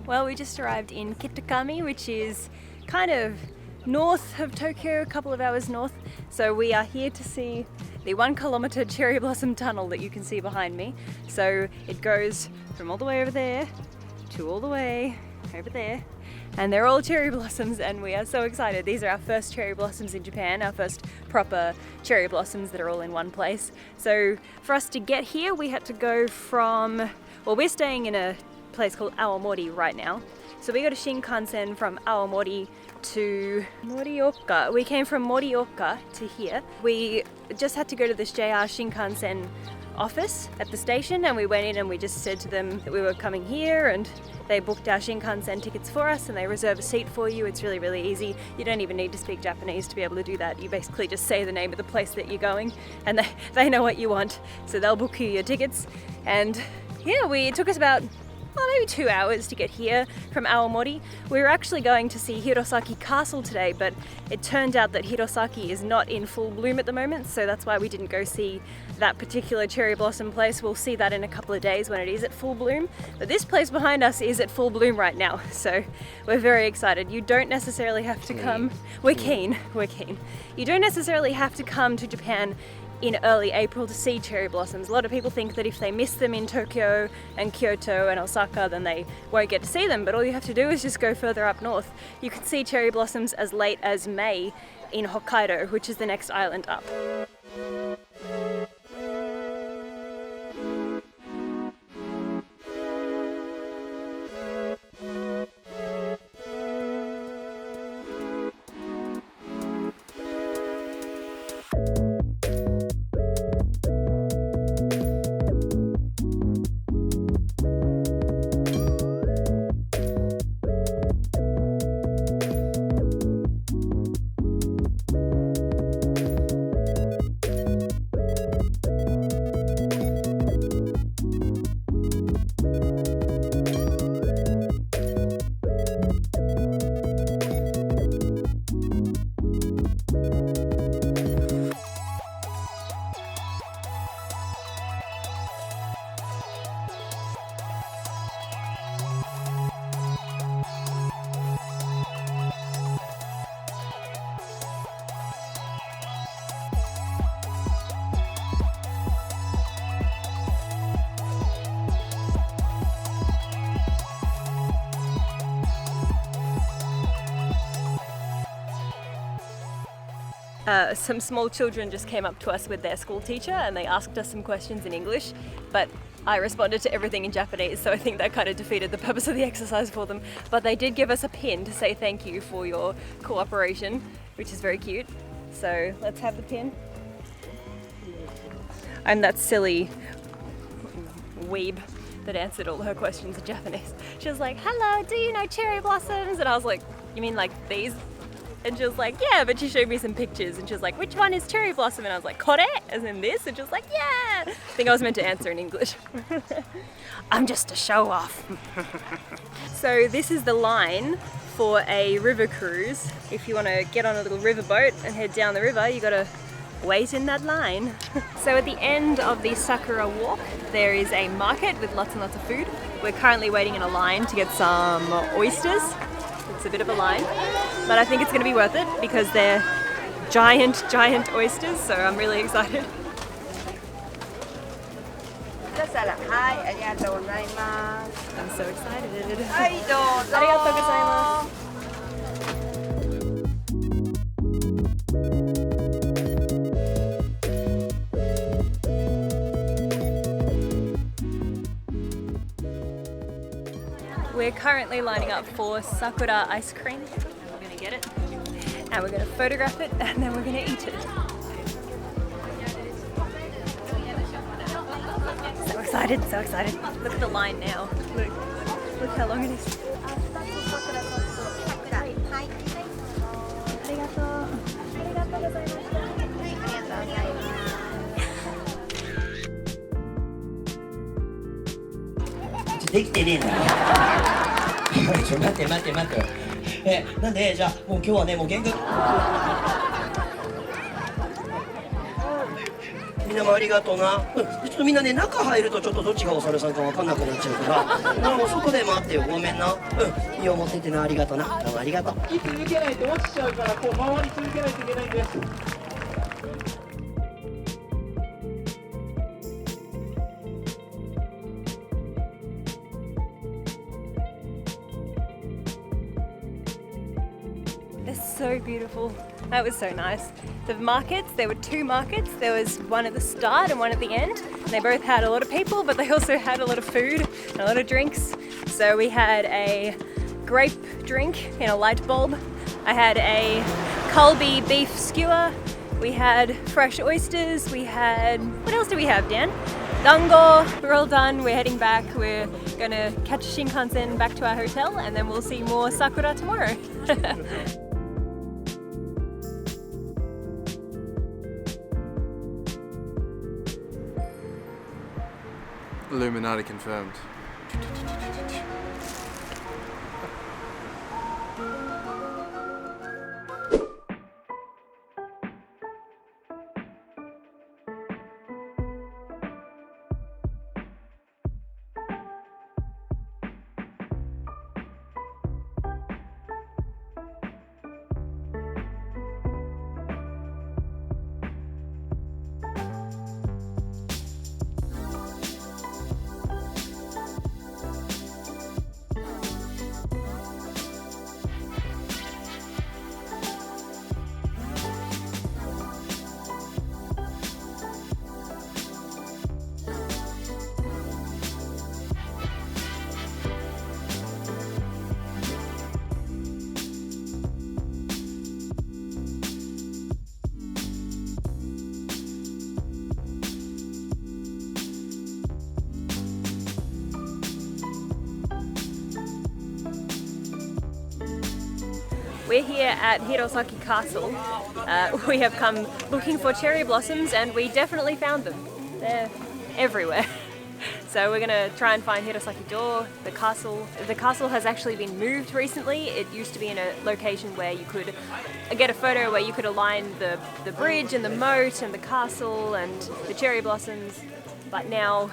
Well, we just arrived in Kitakami, which is kind of north of Tokyo, a couple of hours north. So we are here to see the 1 kilometer cherry blossom tunnel that you can see behind me. So it goes from all the way over there to all the way over there. And they're all cherry blossoms and we are so excited. These are our first cherry blossoms in Japan, our first proper cherry blossoms that are all in one place. So for us to get here, we had to go from, well, we're staying in a place called Aomori right now. So we got a Shinkansen from Aomori to Morioka. We came from Morioka to here. We just had to go to this JR Shinkansen office at the station and we went in and we just said to them that we were coming here and they booked our Shinkansen tickets for us and they reserve a seat for you. It's really, really easy. You don't even need to speak Japanese to be able to do that. You basically just say the name of the place that you're going and they know what you want. So they'll book you your tickets. And yeah, it took us about maybe 2 hours to get here from Aomori. We were actually going to see Hirosaki Castle today, but it turned out that Hirosaki is not in full bloom at the moment, so that's why we didn't go see that particular cherry blossom place. We'll see that in a couple of days when it is at full bloom. But this place behind us is at full bloom right now, so we're very excited. You don't necessarily have to come. We're keen. You don't necessarily have to come to Japan in early April to see cherry blossoms. A lot of people think that if they miss them in Tokyo and Kyoto and Osaka, then they won't get to see them, but all you have to do is just go further up north. You can see cherry blossoms as late as May in Hokkaido, which is the next island up. Some small children just came up to us with their school teacher and they asked us some questions in English, but I responded to everything in Japanese, so I think that kind of defeated the purpose of the exercise for them. But they did give us a pin to say thank you for your cooperation, which is very cute. So let's have the pin. I'm that silly weeb that answered all her questions in Japanese. She was like, "Hello, do you know cherry blossoms?" And I was like, "You mean like these?" And she was like, "Yeah," but she showed me some pictures and she was like, "Which one is cherry blossom?" And I was like, "Kore?" As in this? And she was like, "Yeah." I think I was meant to answer in English. I'm just a show off. So this is the line for a river cruise. If you want to get on a little river boat and head down the river, you got to wait in that line. So at the end of the Sakura walk, there is a market with lots and lots of food. We're currently waiting in a line to get some oysters. It's a bit of a line, but I think it's going to be worth it because they're giant oysters, so I'm really excited. I'm so excited. Arigatou gozaimasu. We're currently lining up for Sakura ice cream. We're going to get it, and we're going to photograph it, and then we're going to eat it. So excited, so excited. Look at the line now. Look how long it is. Arigatou. できてねえんだよ。待って。なんでじゃあもう今日はねもう限界。みんなもありがとうな。ちょっとみんなね、中入るとちょっとどっちがお猿さんか分かんなくなっちゃうからもう外で待ってよ、ごめんな。いいよ持ってってな、ありがとうな。どうもありがとう。見続けないと落ちちゃうから、こう回り続けないといけないんです。They're so beautiful. That was so nice. The markets, there were two markets. There was one at the start and one at the end. They both had a lot of people, but they also had a lot of food and a lot of drinks. So we had a grape drink in a light bulb. I had a Kalbi beef skewer. We had fresh oysters. We had, what else do we have, Dan? Dango. We're all done. We're heading back. We're gonna catch a Shinkansen back to our hotel, and then we'll see more Sakura tomorrow. Illuminati confirmed. We're here at Hirosaki Castle. We have come looking for cherry blossoms and we definitely found them. They're everywhere. So we're gonna try and find Hirosaki Do, the castle. The castle has actually been moved recently. It used to be in a location where you could get a photo where you could align the bridge and the moat and the castle and the cherry blossoms. But now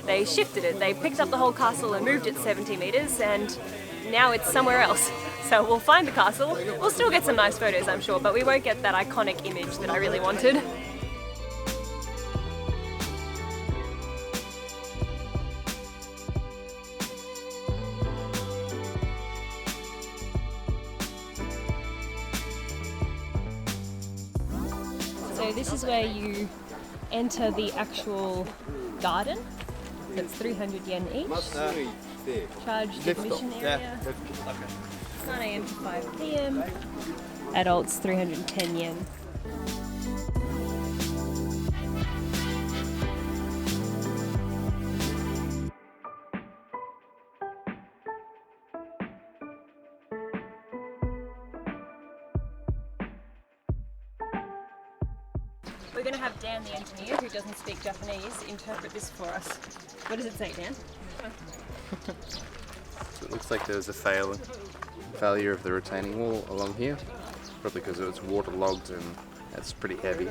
they shifted it. They picked up the whole castle and moved it 70 meters and now it's somewhere else. So we'll find the castle. We'll still get some nice photos, I'm sure, but we won't get that iconic image that I really wanted. So this is where you enter the actual garden. So it's 300 yen each. Charged admission area. 9 AM to 5 PM. Adults 310 yen. We're going to have Dan, the engineer, who doesn't speak Japanese, interpret this for us. What does it say, Dan? So it looks like there was a failure of the retaining wall along here, probably because it was waterlogged and it's pretty heavy.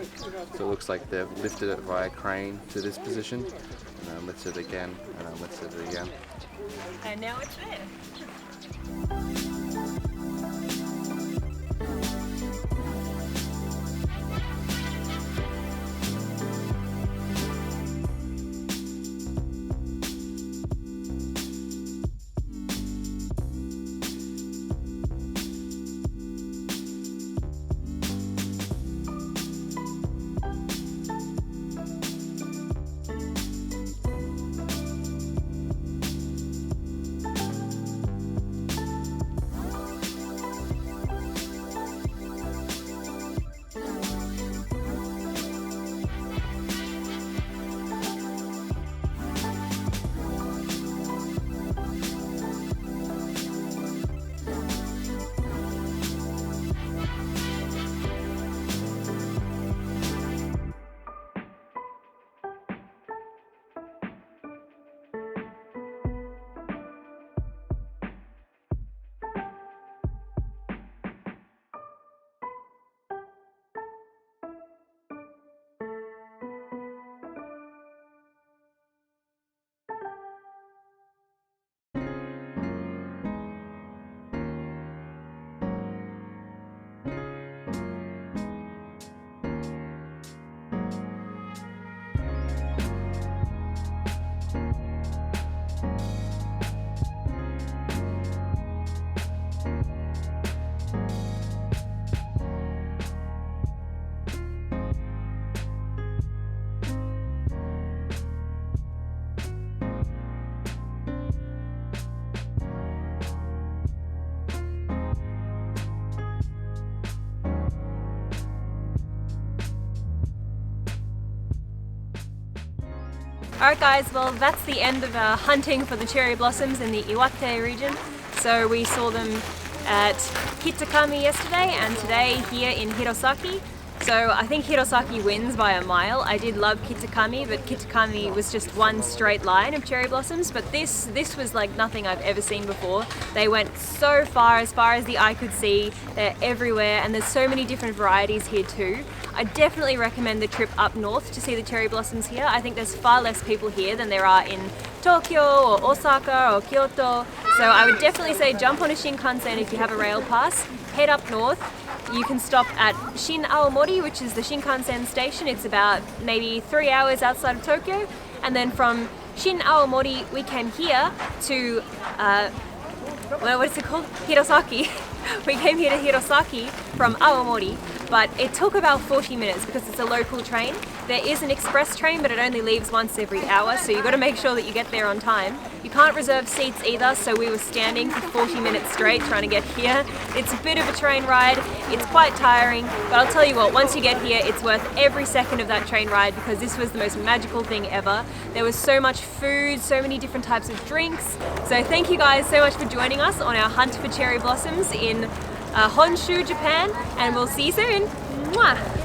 So it looks like they've lifted it via crane to this position, and then lifted it again, and then lifted it again. And now it's there. Alright guys, well that's the end of our hunting for the cherry blossoms in the Iwate region. So we saw them at Kitakami yesterday and today here in Hirosaki. So I think Hirosaki wins by a mile. I did love Kitakami, but Kitakami was just one straight line of cherry blossoms, but this was like nothing I've ever seen before. They went so far as the eye could see. They're everywhere and there's so many different varieties here too. I definitely recommend the trip up north to see the cherry blossoms here. I think there's far less people here than there are in Tokyo or Osaka or Kyoto. So I would definitely say jump on a Shinkansen if you have a rail pass, head up north. You can stop at Shin Aomori, which is the Shinkansen station. It's about maybe 3 hours outside of Tokyo. And then from Shin Aomori, we came here to, what is it called? Hirosaki. We came here to Hirosaki from Aomori, but it took about 40 minutes because it's a local train. There is an express train, but it only leaves once every hour, so you've got to make sure that you get there on time. You can't reserve seats either, so we were standing for 40 minutes straight trying to get here. It's a bit of a train ride, it's quite tiring, but I'll tell you what, once you get here, it's worth every second of that train ride because this was the most magical thing ever. There was so much food, so many different types of drinks. So thank you guys so much for joining us on our hunt for cherry blossoms in Honshu, Japan, and we'll see you soon. Mwah!